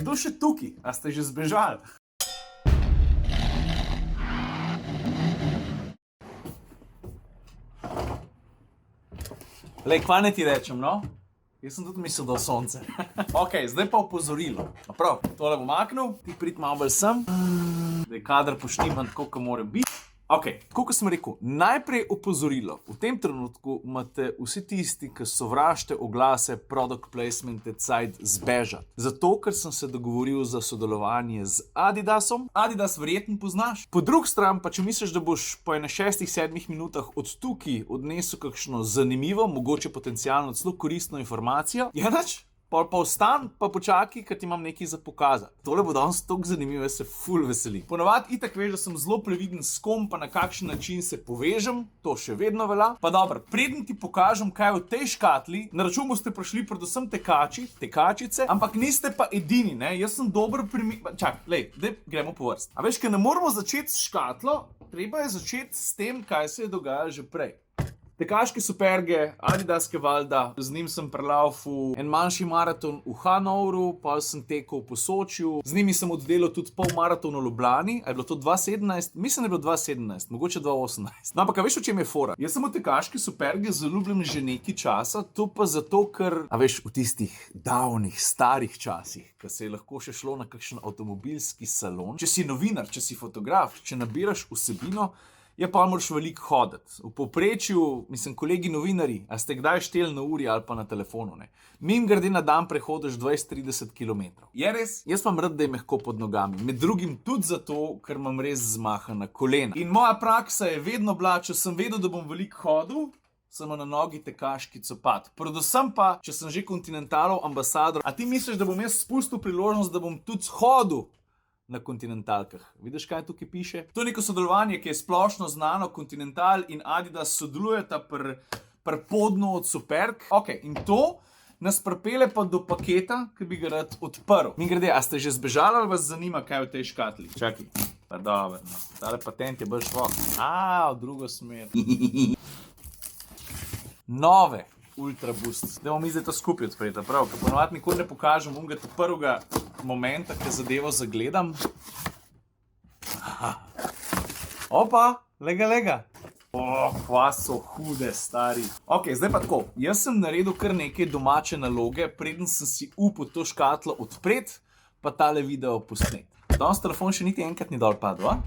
kdo še tukaj? A ste že zbežali? Lej, kva ne ti rečem, no? Jaz sem tudi mislil, da je sonce. Ok, zdaj pa opozorilo. Prav, tole bom maknil, ti prid malo bolj sem. Da je kader poštiman tako, kot mora biti. Ok, tako kot sem rekel, najprej opozorilo. V tem trenutku imate vsi tisti, ki sovražite oglase, product placemente, cajt zbežati. Zato, ker sem se dogovoril za sodelovanje z Adidasom. Adidas verjetno poznaš. Po drugi strani pa, če misliš, da boš po 6-7 minutah od tukaj odnesel kakšno zanimivo, mogoče potencialno celo koristno informacijo, je nič. Pa ostan, pa počakaj, ker ti imam nekaj za pokazati. Tole bo danes toliko zanimivo, jaz se ful veselim. Ponavadi itak veš, da sem zelo previden s kom, pa na kakšen način se povežem, to še vedno velja. Pa dobro, preden ti pokažem, kaj je v tej škatli, na račun boste prišli predvsem tekači, tekačice, ampak niste pa edini, ne? Jaz sem dober primer. Čak, lej, daj gremo po vrsti. A veš, ker ne moramo začeti s škatlo, treba je začeti s tem, kaj se je dogajalo že prej. Tekaške superge, Adidaske valjda, z njim sem prelaufal en manjši maraton v Hanovru, pa sem tekel po Sočiju, z njimi sem oddelal tudi pol maraton v Ljubljani, a je bilo to 2017? Mislim, da je bilo 2017, mogoče 2018. No, ampak a veš, v čem je fora? Jaz sem v tekaške superge zaljubljen že nekaj časa, to pa zato, ker, a veš, v tistih davnih, starih časih, ko se je lahko še šlo na kakšen avtomobilski salon, če si novinar, če si fotograf, če nabiraš vsebino, je pa moraš veliko hoditi. V povprečju, mislim, kolegi novinarji, a ste kdaj šteli na uri ali pa na telefonu, ne? Mimogrede na dan prehodiš 20-30 km. Je res? Jaz imam rad, da je mehko pod nogami. Med drugim tudi zato, ker imam res zmahana kolena. In moja praksa je vedno bila, če sem vedel, da bom veliko hodil, sem na nogi tekaški copat. Predvsem pa, če sem že Continentalov ambasador, a ti misliš, da bom jaz spustil priložnost, da bom tudi hodil na kontinentalkah. Vidiš, kaj tukaj piše? To je neko sodelovanje, ki je splošno znano. Continental in Adidas sodelujeta pri podnu od superg. Ok, in to nas pripelje pa do paketa, ki bi ga rad odprl. Mimogrede, a ste že zbežali ali vas zanima, kaj je v tej škatli? Čakaj. Pa dobro, no. Tale patent je bolj švok. V drugo smer. Nove Ultra Boost. Dajmo mi zdaj to skupaj odpreti, prav? Ker ponovadi nikoli ne pokažem unga prvega momenta, ki zadevo zagledam. Opa, lega. Kva so hude, stari. Ok, zdaj pa tako. Jaz sem naredil kar neke domače naloge, preden sem si upal to škatlo odpreti, pa tale video posnet. Danes telefon še niti enkrat ni dol padel, a?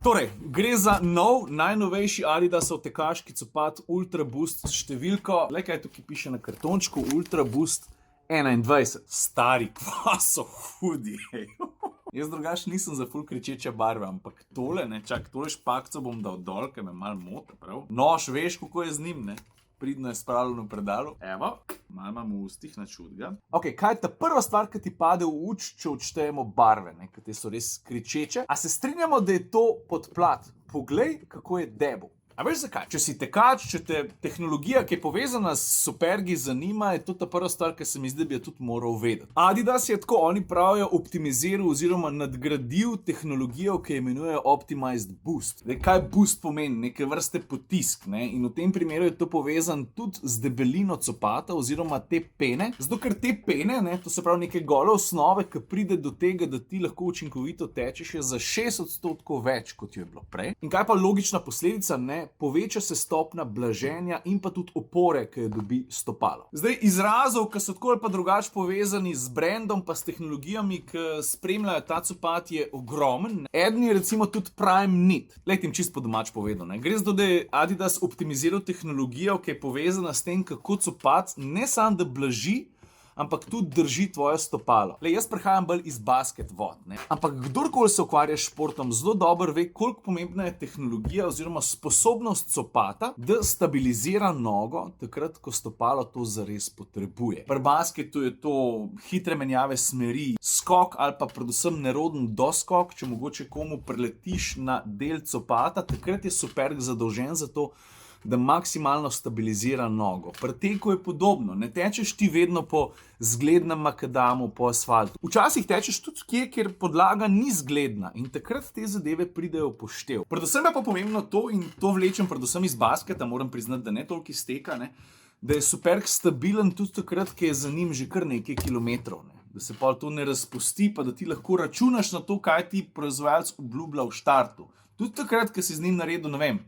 Torej, gre za najnovejši Adidasov tekaški copat Ultra Boost s številko, le kaj tukaj piše na kartončku, Ultra Boost 21. Stari, kva so hudi. Jaz drugače nisem za ful kričeče barve, ampak tole, ne, čak, tole špakco bom dal dol, ker me malo mota, prav? Nož, veš, kako je z njim, ne? Pridno je spravljeno v predalu. Evo, malo imam v ustih, na čudga. Ok, kaj je ta prva stvar, ki ti pade v uč, če odštejemo barve, ne? Ker te so res kričeče. A se strinjamo, da je to podplat? Poglej, kako je debel. A veš zakaj? Če si tekač, če te tehnologija, ki je povezana s supergi, zanima, je to ta prva stvar, ki se mi zdi, da bi jo tudi moral vedeti. Adidas je tako, oni pravijo, optimiziral oziroma nadgradil tehnologijo, ki jo imenujejo Optimized Boost. Zdaj, kaj boost pomeni? Neke vrste potisk, ne? In v tem primeru je to povezan tudi z debelino copata oziroma te pene. Zato, ker te pene, ne, to se pravi neke gole osnove, ki pride do tega, da ti lahko učinkovito tečeš, je za 6% več, kot jo je bilo prej. In kaj pa logična posledica, ne? Poveča se stopnja blaženja in pa tudi opore, ki jo dobi stopalo. Zdaj, izrazov, ki so tako ali pa drugače povezani z brandom pa s tehnologijami, ki spremljajo ta copat, je ogromen. Eden je recimo tudi Prime Knit. Letim čisto po domač povedal, ne. Gre za to, da je Adidas optimiziral tehnologijo, ki je povezana s tem, kako copat ne samo da blaži, ampak tudi drži tvoje stopalo. Le, jaz prihajam bolj iz basket vod, ne. Ampak kdorkoli se ukvarja s športom, zelo dobro ve, koliko pomembna je tehnologija oziroma sposobnost copata, da stabilizira nogo takrat, ko stopalo to zares potrebuje. Pri basketu je to hitre menjave smeri, skok ali pa predvsem neroden doskok, če mogoče komu preletiš na del copata, takrat je superg zadolžen za to, da maksimalno stabilizira nogo. Pri teku je podobno, ne tečeš ti vedno po zglednem makadamu, po asfaltu. Včasih tečeš tudi kje, kjer podlaga ni zgledna in takrat te zadeve pridejo v poštev. Predvsem je pa pomembno to, in to vlečem predvsem iz basketa, moram priznati, da ne toliko iz teka, ne, da je superg stabilen tudi takrat, ko je za njim že kar nekaj kilometrov. Ne. da se pol to ne razpusti, pa da ti lahko računaš na to, kaj ti proizvajalec obljublja v štartu. Tudi takrat, ko si z njim naredil, ne vem,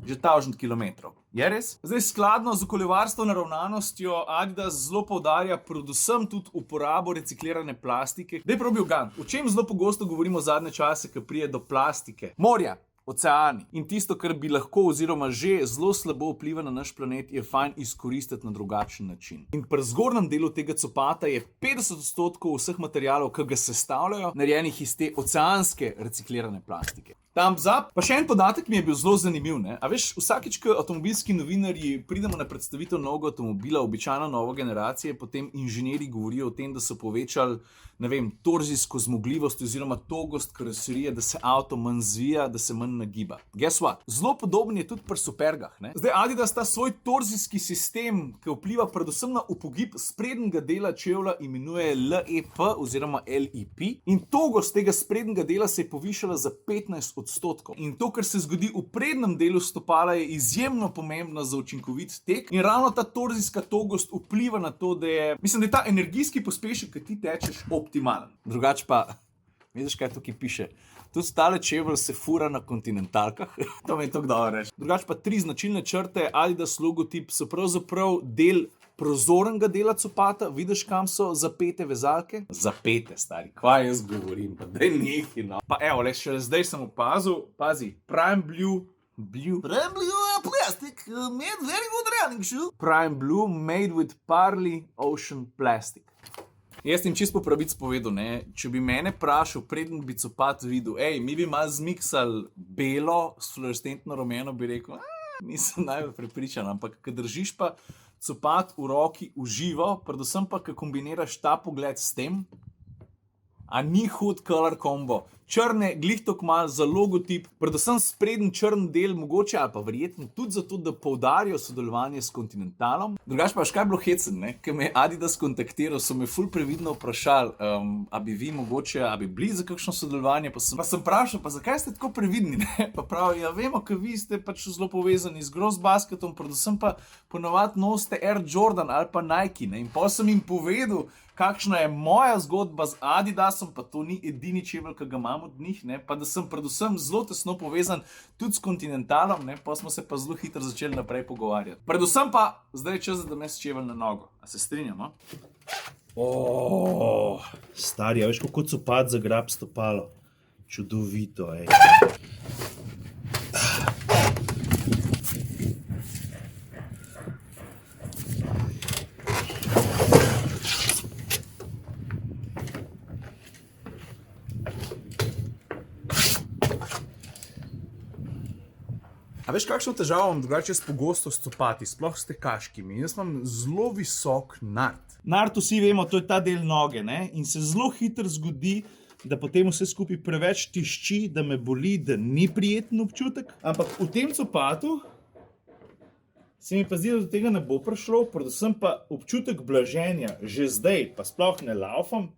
že 1000 kilometrov. Je res? Zdaj, skladno z okoljevarstvo naravnanostjo, Adidas zelo poudarja predvsem tudi uporabo reciklirane plastike. Daj probi ugan, o čem zelo pogosto govorimo zadnje čase, ko pride do plastike? Morja, oceani. In tisto, kar bi lahko oziroma že zelo slabo vpliva na naš planet, je fajn izkoristiti na drugačen način. In pri zgornjem delu tega copata je 50% vseh materialov, ki ga sestavljajo, narejenih iz te oceanske reciklirane plastike. Thumbs up. Pa še en podatek mi je bil zelo zanimiv, ne? A veš, vsakič, ko avtomobilski novinarji pridemo na predstavitev novega avtomobila, običajno nove generacije, potem inženirji govorijo o tem, da so povečali, ne vem, torzijsko zmogljivost oziroma togost karoserije, da se avto manj zvija, da se manj nagiba. Guess what? Zelo podoben je tudi pri supergah, ne? Zdaj Adidas ta svoj torzijski sistem, ki vpliva predvsem na upogib sprednjega dela čevlja, imenuje LEP oziroma LEP. In togost tega sprednjega dela se je povišala za 15%. In to, kar se zgodi v prednjem delu stopala, je izjemno pomembno za učinkovit tek. In ravno ta torzijska togost vpliva na to, da je, mislim, da je ta energijski pospešek, ki ti tečeš, optimalen. Drugače pa, vidiš, kaj tukaj piše? Tudi stale čevelj se fura na kontinentalkah. To mi je tako dobro reči. Drugače pa 3 značilne črte, Adidas logotip, so pravzaprav del prozornega dela copata. Vidiš, kam so zapete vezalke? Zapete, stari. Kvaj jaz govorim? Pa daj nekaj, no. Pa evo, le še zdaj sem opazil, pazi, Prime Blue plastic, made very good running shoe. Prime Blue made with Parley Ocean plastic. Jaz jim čisto po pravici povedal, ne, če bi mene vprašal, preden bi copat videl, mi bi malo zmiksali belo s fluorescentno rumeno, bi rekel, nisem najbolj prepričan, ampak ko držiš pa copat v roki v živo, predvsem pa, ko kombiniraš ta pogled s tem, a ni hud color combo. Črne, glih tako malo za logotip, predvsem sprednji črn del, mogoče ali pa verjetno tudi zato, da poudarijo sodelovanje s Continentalom. Drugače pa, kaj je bilo hecen, ne? Ko me je Adidas kontaktiral, so me ful previdno vprašali, a bi vi mogoče, a bi bili za kakšno sodelovanje, pa sem vprašal, pa zakaj ste tako previdni, ne? Pa pravi, ja vemo, ker vi ste pač zelo povezani z Gross Basketom, predvsem pa ponovadi nosite Air Jordan ali pa Nike, ne? In pa sem jim povedal, kakšna je moja zgodba z Adidasom, pa to ni edini čevelj, ki ga imam od njih, ne? Pa da sem predvsem zelo tesno povezan tudi s Continentalom, ne? Pa smo se pa zelo hitro začeli naprej pogovarjati. Predvsem pa zdaj je čas, da me čevelj na nogo. A se strinjamo? Stari, a veš, kako copat zagrab stopalo? Čudovito, A veš, kakšno težavo imam drugače s pogosto s copati, sploh s tekaškimi? Jaz imam zelo visok nart. Nart, vsi vemo, to je ta del noge, ne? In se zelo hitro zgodi, da potem vse skupaj preveč tišči, da me boli, da ni prijeten občutek. Ampak v tem copatu se mi pa zdi, da do tega ne bo prišlo, predvsem pa občutek blaženja, že zdaj, pa sploh ne laufam,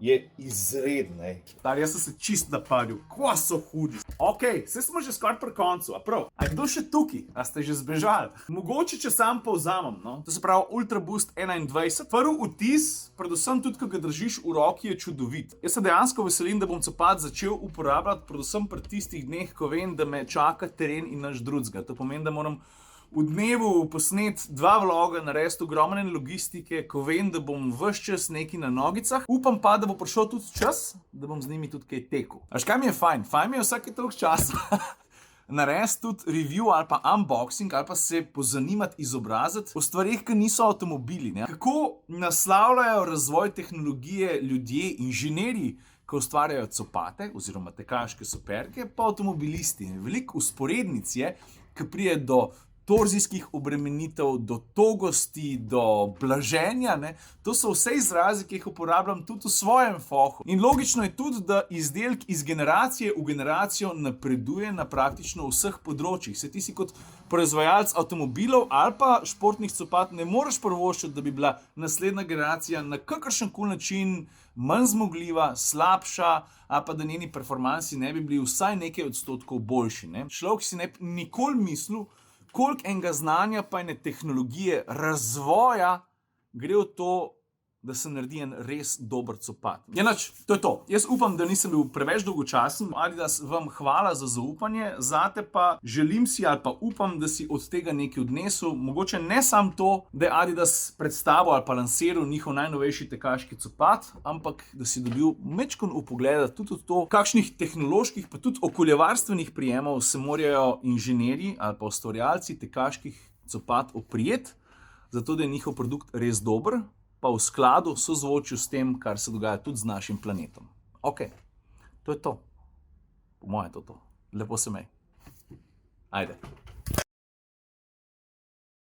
je izredno. Jaz sem se čist napadil, kva so hudi. Ok, saj smo že skoraj pri koncu, a prav? A je kdo še tukaj? A ste že zbežali? Mogoče, če sam povzamem, no? To se pravi Ultra Boost 21. Prvi vtis, predvsem tudi, ko ga držiš v roki, je čudovit. Jaz se dejansko veselim, da bom copat začel uporabljati, predvsem pri tistih dneh, ko vem, da me čaka teren in naš drugega. To pomeni, da moram v dnevu posnet 2 vloga, narediti ogromne logistike, ko vem, da bom ves čas neki na nogicah. Upam pa, da bo prišel tudi čas, da bom z njimi tudi kaj tekel. Až kaj mi je fajn? Fajn mi je vsake toliko časa narediti tudi review ali pa unboxing ali pa se pozanimati, izobraziti o stvarih, ki niso avtomobili, ne? Kako naslavljajo razvoj tehnologije ljudje, inženirji, ki ustvarjajo copate oziroma tekaške superge, pa avtomobilisti. Veliko usporednic je, ki pride do torzijskih obremenitev, do togosti, do blaženja, ne? To so vse izrazi, ki jih uporabljam tudi v svojem fohu. In logično je tudi, da izdelek iz generacije v generacijo napreduje na praktično vseh področjih. Se ti si kot proizvajalec avtomobilov ali pa športnih copat ne moreš privoščiti, da bi bila naslednja generacija na kakršenkoli način manj zmogljiva, slabša, ali pa da njeni performansi ne bi bili vsaj nekaj odstotkov boljši, ne? Človek si ne nikoli mislil, koliko enega znanja pa ene tehnologije, razvoja gre v to, da se naredi en res dober copat. Enač, to je to. Jaz upam, da nisem bil preveč dolgočasen. Adidas, vam hvala za zaupanje, zate pa želim si ali pa upam, da si od tega nekaj odnesel. Mogoče ne samo to, da je Adidas predstavil ali pa lansiral njihov najnovejši tekaški copat, ampak da si dobil mečkon vpogleda tudi v to, kakšnih tehnoloških pa tudi okoljevarstvenih prijemov se morajo inženirji ali pa ustvarjalci tekaških copat oprijeti, zato da je njihov produkt res dober, pa v skladu, sozvočju s tem, kar se dogaja tudi z našim planetom. Ok, to je to. Po moje je to to. Lepo se mej. Ajde.